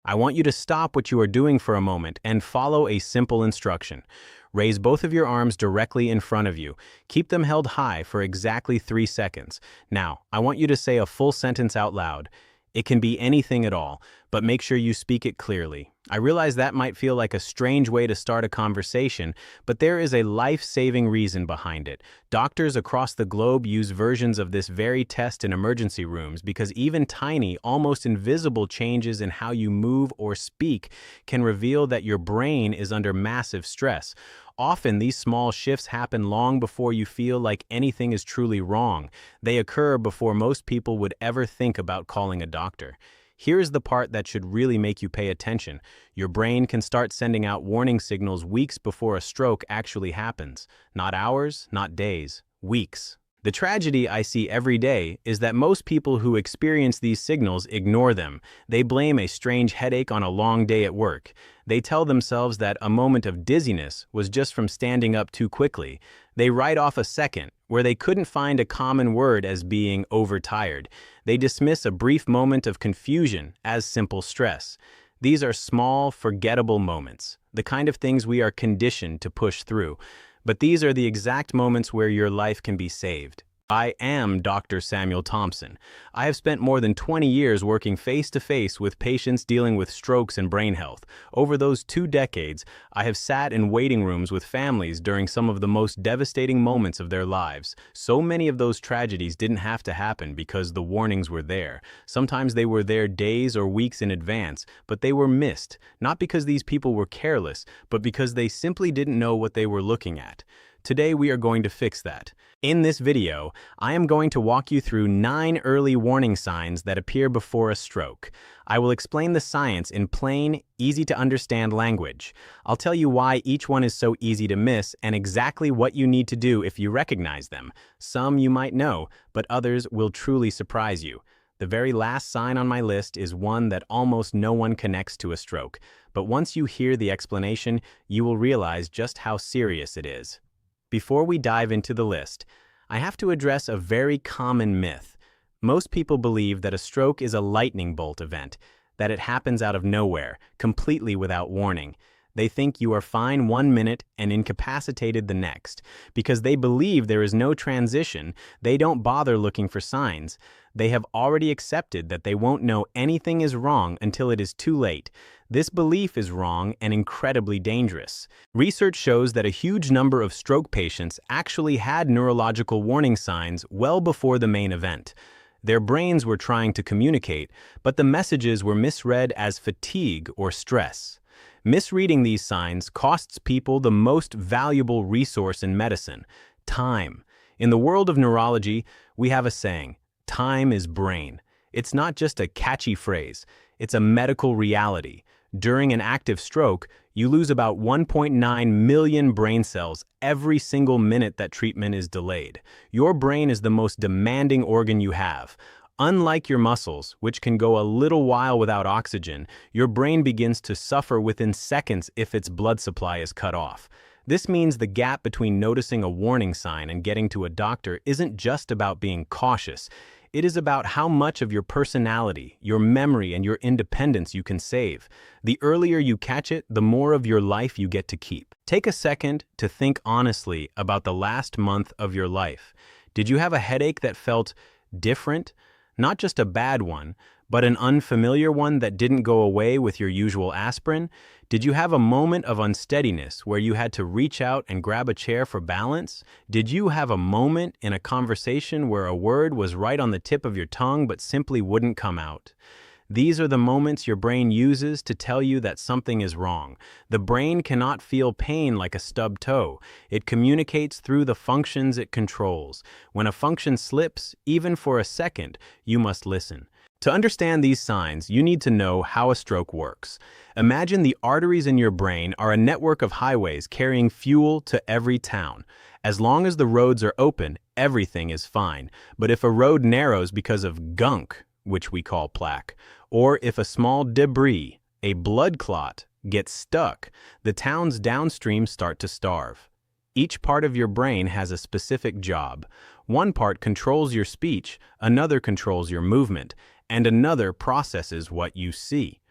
I want you to stop what you are doing for a moment and follow a simple instruction. Raise both of your arms directly in front of you. Keep them held high for exactly 3 seconds. Now, I want you to say a full sentence out loud. It can be anything at all, but make sure you speak it clearly. I realize that might feel like a strange way to start a conversation, but there is a life-saving reason behind it. Doctors across the globe use versions of this very test in emergency rooms because even tiny, almost invisible changes in how you move or speak can reveal that your brain is under massive stress. Often, these small shifts happen long before you feel like anything is truly wrong. They occur before most people would ever think about calling a doctor. Here's the part that should really make you pay attention. Your brain can start sending out warning signals weeks before a stroke actually happens. Not hours, not days, weeks. The tragedy I see every day is that most people who experience these signals ignore them. They blame a strange headache on a long day at work. They tell themselves that a moment of dizziness was just from standing up too quickly. They write off a second where they couldn't find a common word as being overtired. They dismiss a brief moment of confusion as simple stress. These are small, forgettable moments, the kind of things we are conditioned to push through. But these are the exact moments where your life can be saved. I am Dr. Samuel Thompson. I have spent more than 20 years working face-to-face with patients dealing with strokes and brain health. Over those 2 decades, I have sat in waiting rooms with families during some of the most devastating moments of their lives. So many of those tragedies didn't have to happen because the warnings were there. Sometimes they were there days or weeks in advance, but they were missed, not because these people were careless, but because they simply didn't know what they were looking at. Today, we are going to fix that. In this video, I am going to walk you through 9 early warning signs that appear before a stroke. I will explain the science in plain, easy-to-understand language. I'll tell you why each one is so easy to miss and exactly what you need to do if you recognize them. Some you might know, but others will truly surprise you. The very last sign on my list is one that almost no one connects to a stroke. But once you hear the explanation, you will realize just how serious it is. Before we dive into the list, I have to address a very common myth. Most people believe that a stroke is a lightning bolt event, that it happens out of nowhere, completely without warning. They think you are fine 1 minute and incapacitated the next. Because they believe there is no transition, they don't bother looking for signs. They have already accepted that they won't know anything is wrong until it is too late. This belief is wrong and incredibly dangerous. Research shows that a huge number of stroke patients actually had neurological warning signs well before the main event. Their brains were trying to communicate, but the messages were misread as fatigue or stress. Misreading these signs costs people the most valuable resource in medicine: time. In the world of neurology, we have a saying, time is brain. It's not just a catchy phrase, it's a medical reality. During an active stroke, you lose about 1.9 million brain cells every single minute that treatment is delayed. Your brain is the most demanding organ you have. Unlike your muscles, which can go a little while without oxygen, your brain begins to suffer within seconds if its blood supply is cut off. This means the gap between noticing a warning sign and getting to a doctor isn't just about being cautious. It is about how much of your personality, your memory, and your independence you can save. The earlier you catch it, the more of your life you get to keep. Take a second to think honestly about the last month of your life. Did you have a headache that felt different? Not just a bad one, but an unfamiliar one that didn't go away with your usual aspirin? Did you have a moment of unsteadiness where you had to reach out and grab a chair for balance? Did you have a moment in a conversation where a word was right on the tip of your tongue but simply wouldn't come out? These are the moments your brain uses to tell you that something is wrong. The brain cannot feel pain like a stubbed toe. It communicates through the functions it controls. When a function slips, even for a second, you must listen. To understand these signs, you need to know how a stroke works. Imagine the arteries in your brain are a network of highways carrying fuel to every town. As long as the roads are open, everything is fine. But if a road narrows because of gunk, which we call plaque, or if a small debris, a blood clot, gets stuck, the towns downstream start to starve. Each part of your brain has a specific job. One part controls your speech, another controls your movement, and another processes what you see.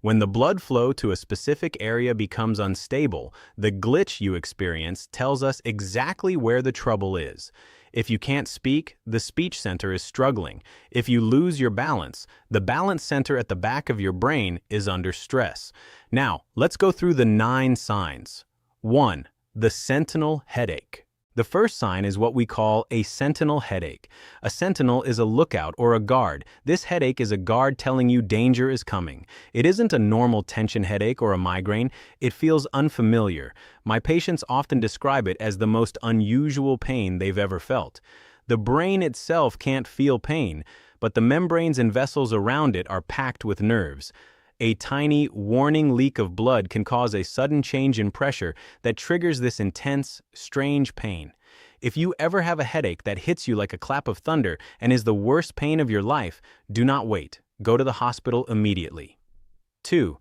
When the blood flow to a specific area becomes unstable, the glitch you experience tells us exactly where the trouble is. If you can't speak, the speech center is struggling. If you lose your balance, the balance center at the back of your brain is under stress. Now, let's go through the 9 signs. 1. The sentinel headache. The first sign is what we call a sentinel headache. A sentinel is a lookout or a guard. This headache is a guard telling you danger is coming. It isn't a normal tension headache or a migraine. It feels unfamiliar. My patients often describe it as the most unusual pain they've ever felt. The brain itself can't feel pain, but the membranes and vessels around it are packed with nerves. A tiny, warning leak of blood can cause a sudden change in pressure that triggers this intense, strange pain. If you ever have a headache that hits you like a clap of thunder and is the worst pain of your life, do not wait. Go to the hospital immediately. 2.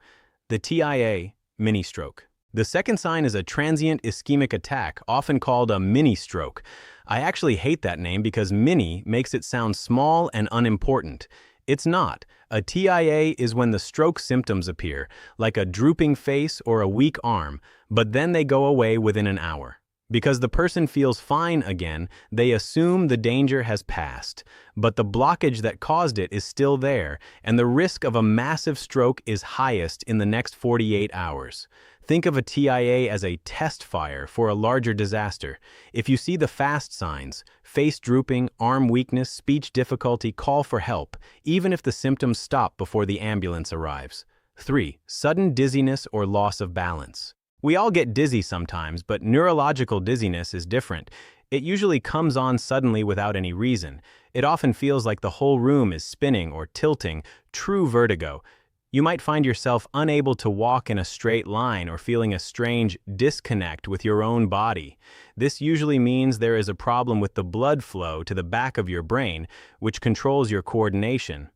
The TIA mini stroke. The second sign is a transient ischemic attack, often called a mini stroke. I actually hate that name because mini makes it sound small and unimportant. It's not. A TIA is when the stroke symptoms appear, like a drooping face or a weak arm, but then they go away within an hour. Because the person feels fine again, they assume the danger has passed, but the blockage that caused it is still there, and the risk of a massive stroke is highest in the next 48 hours. Think of a TIA as a test fire for a larger disaster. If you see the fast signs, face drooping, arm weakness, speech difficulty, call for help, even if the symptoms stop before the ambulance arrives. 3. Sudden dizziness or loss of balance. We all get dizzy sometimes, but neurological dizziness is different. It usually comes on suddenly without any reason. It often feels like the whole room is spinning or tilting, true vertigo. You might find yourself unable to walk in a straight line or feeling a strange disconnect with your own body. This usually means there is a problem with the blood flow to the back of your brain, which controls your coordination.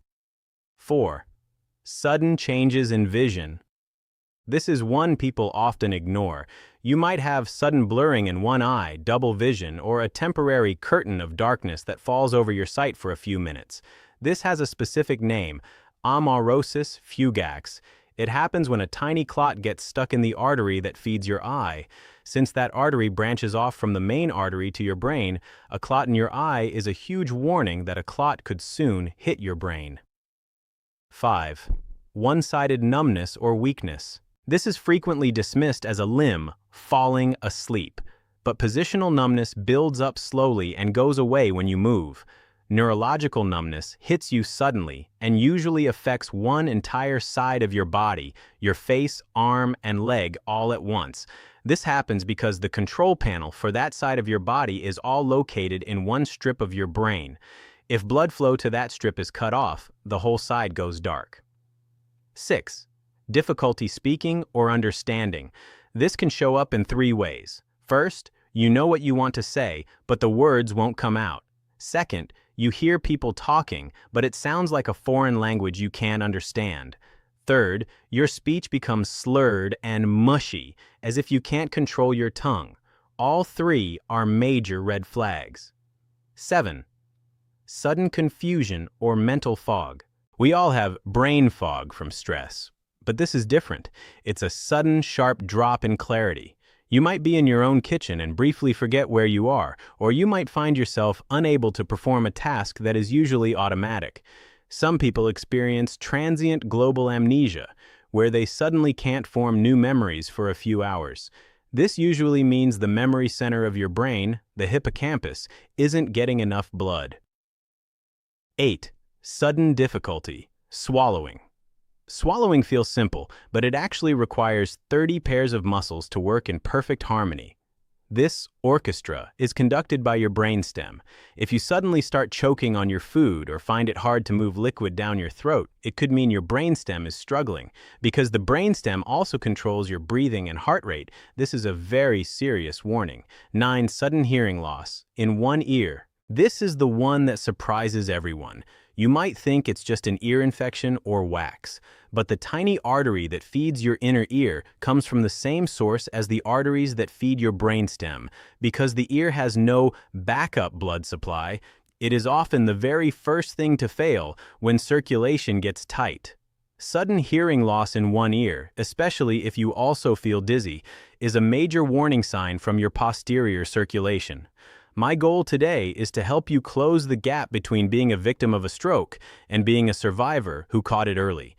4. Sudden changes in vision. This is one people often ignore. You might have sudden blurring in one eye, double vision, or a temporary curtain of darkness that falls over your sight for a few minutes. This has a specific name, amaurosis fugax. It happens when a tiny clot gets stuck in the artery that feeds your eye. Since that artery branches off from the main artery to your brain, a clot in your eye is a huge warning that a clot could soon hit your brain. 5. One-sided numbness or weakness. This is frequently dismissed as a limb falling asleep, but positional numbness builds up slowly and goes away when you move. Neurological numbness hits you suddenly and usually affects one entire side of your body, your face, arm, and leg all at once. This happens because the control panel for that side of your body is all located in one strip of your brain. If blood flow to that strip is cut off, the whole side goes dark. 6. Difficulty speaking or understanding. This can show up in 3 ways. First, you know what you want to say, but the words won't come out. Second, you hear people talking, but it sounds like a foreign language you can't understand. Third, your speech becomes slurred and mushy, as if you can't control your tongue. All 3 are major red flags. 7. Sudden confusion or mental fog. We all have brain fog from stress, but this is different. It's a sudden, sharp drop in clarity. You might be in your own kitchen and briefly forget where you are, or you might find yourself unable to perform a task that is usually automatic. Some people experience transient global amnesia, where they suddenly can't form new memories for a few hours. This usually means the memory center of your brain, the hippocampus, isn't getting enough blood. 8. Sudden difficulty, swallowing. Swallowing feels simple, but it actually requires 30 pairs of muscles to work in perfect harmony. This orchestra is conducted by your brainstem. If you suddenly start choking on your food or find it hard to move liquid down your throat, it could mean your brainstem is struggling. Because the brainstem also controls your breathing and heart rate, this is a very serious warning. 9. Sudden hearing loss, in one ear. This is the one that surprises everyone. You might think it's just an ear infection or wax, but the tiny artery that feeds your inner ear comes from the same source as the arteries that feed your brainstem. Because the ear has no backup blood supply, it is often the very first thing to fail when circulation gets tight. Sudden hearing loss in one ear, especially if you also feel dizzy, is a major warning sign from your posterior circulation. My goal today is to help you close the gap between being a victim of a stroke and being a survivor who caught it early.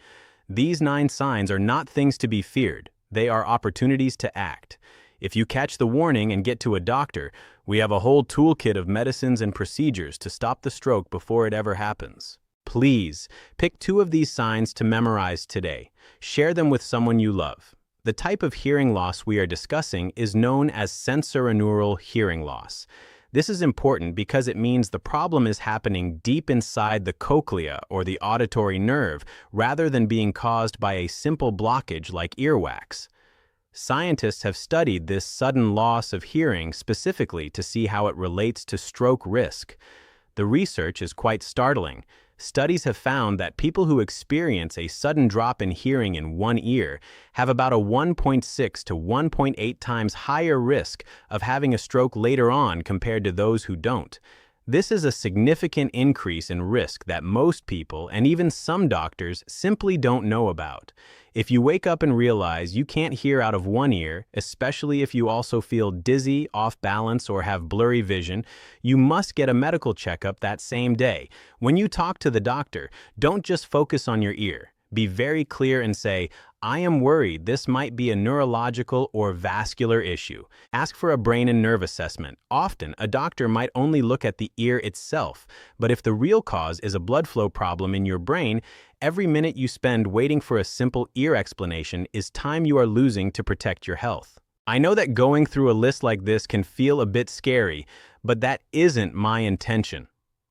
These 9 signs are not things to be feared, they are opportunities to act. If you catch the warning and get to a doctor, we have a whole toolkit of medicines and procedures to stop the stroke before it ever happens. Please, pick 2 of these signs to memorize today. Share them with someone you love. The type of hearing loss we are discussing is known as sensorineural hearing loss. This is important because it means the problem is happening deep inside the cochlea or the auditory nerve rather than being caused by a simple blockage like earwax. Scientists have studied this sudden loss of hearing specifically to see how it relates to stroke risk. The research is quite startling. Studies have found that people who experience a sudden drop in hearing in one ear have about a 1.6 to 1.8 times higher risk of having a stroke later on compared to those who don't. This is a significant increase in risk that most people and even some doctors simply don't know about. If you wake up and realize you can't hear out of one ear, especially if you also feel dizzy, off balance, or have blurry vision, you must get a medical checkup that same day. When you talk to the doctor, don't just focus on your ear. Be very clear and say, "I am worried this might be a neurological or vascular issue." Ask for a brain and nerve assessment. Often, a doctor might only look at the ear itself, but if the real cause is a blood flow problem in your brain, every minute you spend waiting for a simple ear explanation is time you are losing to protect your health. I know that going through a list like this can feel a bit scary, but that isn't my intention.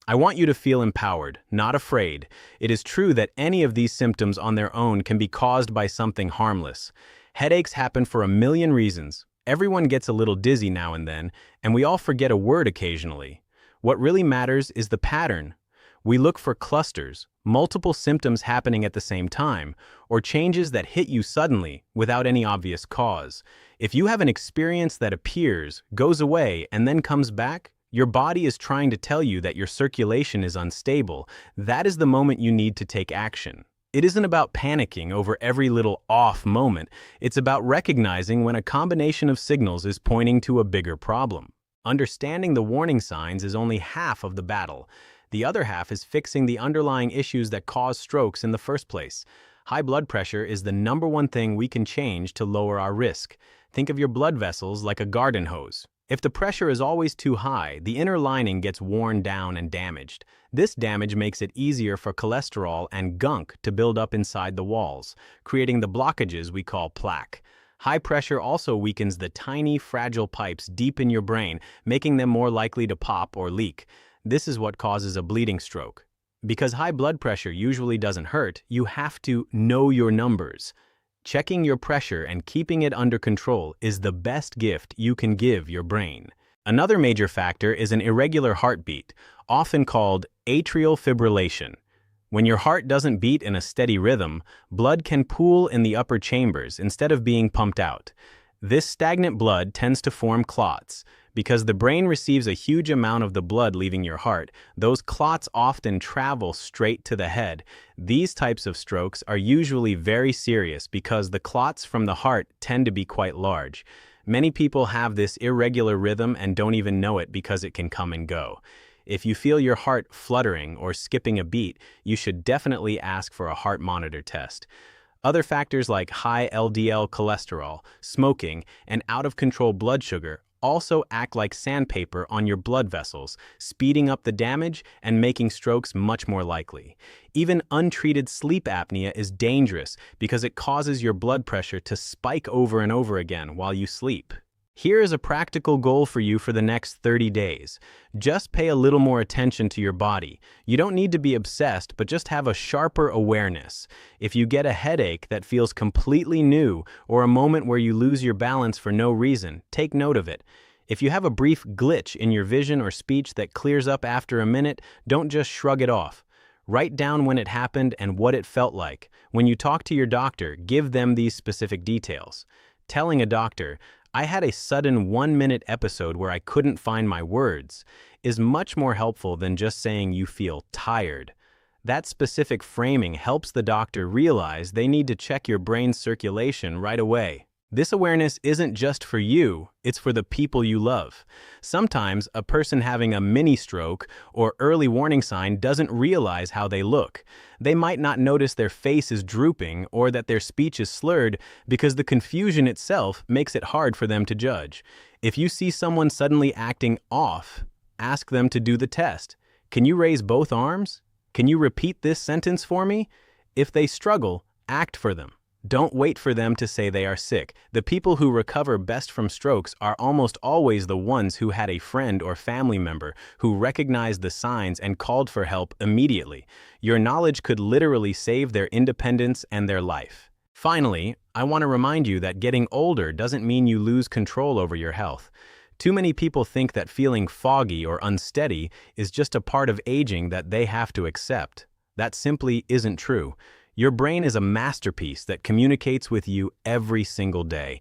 I want you to feel empowered, not afraid. It is true that any of these symptoms on their own can be caused by something harmless. Headaches happen for a million reasons. Everyone gets a little dizzy now and then, and we all forget a word occasionally. What really matters is the pattern. We look for clusters, multiple symptoms happening at the same time, or changes that hit you suddenly without any obvious cause. If you have an experience that appears, goes away, and then comes back, your body is trying to tell you that your circulation is unstable. That is the moment you need to take action. It isn't about panicking over every little off moment. It's about recognizing when a combination of signals is pointing to a bigger problem. Understanding the warning signs is only half of the battle. The other half is fixing the underlying issues that cause strokes in the first place. High blood pressure is the number one thing we can change to lower our risk. Think of your blood vessels like a garden hose. If the pressure is always too high, the inner lining gets worn down and damaged. This damage makes it easier for cholesterol and gunk to build up inside the walls, creating the blockages we call plaque. High pressure also weakens the tiny, fragile pipes deep in your brain, making them more likely to pop or leak. This is what causes a bleeding stroke. Because high blood pressure usually doesn't hurt, you have to know your numbers. Checking your pressure and keeping it under control is the best gift you can give your brain. Another major factor is an irregular heartbeat, often called atrial fibrillation. When your heart doesn't beat in a steady rhythm, blood can pool in the upper chambers instead of being pumped out. This stagnant blood tends to form clots. Because the brain receives a huge amount of the blood leaving your heart, those clots often travel straight to the head. These types of strokes are usually very serious because the clots from the heart tend to be quite large. Many people have this irregular rhythm and don't even know it because it can come and go. If you feel your heart fluttering or skipping a beat, you should definitely ask for a heart monitor test. Other factors like high LDL cholesterol, smoking, and out-of-control blood sugar also act like sandpaper on your blood vessels, speeding up the damage and making strokes much more likely. Even untreated sleep apnea is dangerous because it causes your blood pressure to spike over and over again while you sleep. Here is a practical goal for you for the next 30 days. Just pay a little more attention to your body. You don't need to be obsessed, but just have a sharper awareness. If you get a headache that feels completely new or a moment where you lose your balance for no reason, take note of it. If you have a brief glitch in your vision or speech that clears up after a minute, don't just shrug it off. Write down when it happened and what it felt like. When you talk to your doctor, give them these specific details. Telling a doctor, "I had a sudden 1-minute episode where I couldn't find my words," is much more helpful than just saying you feel tired. That specific framing helps the doctor realize they need to check your brain's circulation right away. This awareness isn't just for you, it's for the people you love. Sometimes a person having a mini stroke or early warning sign doesn't realize how they look. They might not notice their face is drooping or that their speech is slurred because the confusion itself makes it hard for them to judge. If you see someone suddenly acting off, ask them to do the test. Can you raise both arms? Can you repeat this sentence for me? If they struggle, act for them. Don't wait for them to say they are sick. The people who recover best from strokes are almost always the ones who had a friend or family member who recognized the signs and called for help immediately. Your knowledge could literally save their independence and their life. Finally, I want to remind you that getting older doesn't mean you lose control over your health. Too many people think that feeling foggy or unsteady is just a part of aging that they have to accept. That simply isn't true. Your brain is a masterpiece that communicates with you every single day.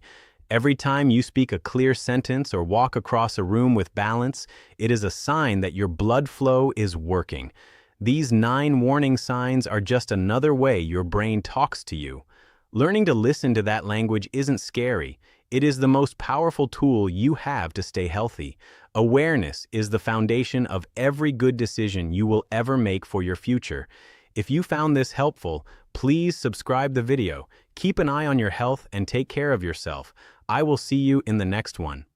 Every time you speak a clear sentence or walk across a room with balance, it is a sign that your blood flow is working. These 9 warning signs are just another way your brain talks to you. Learning to listen to that language isn't scary. It is the most powerful tool you have to stay healthy. Awareness is the foundation of every good decision you will ever make for your future. If you found this helpful, please subscribe the video. Keep an eye on your health and take care of yourself. I will see you in the next one.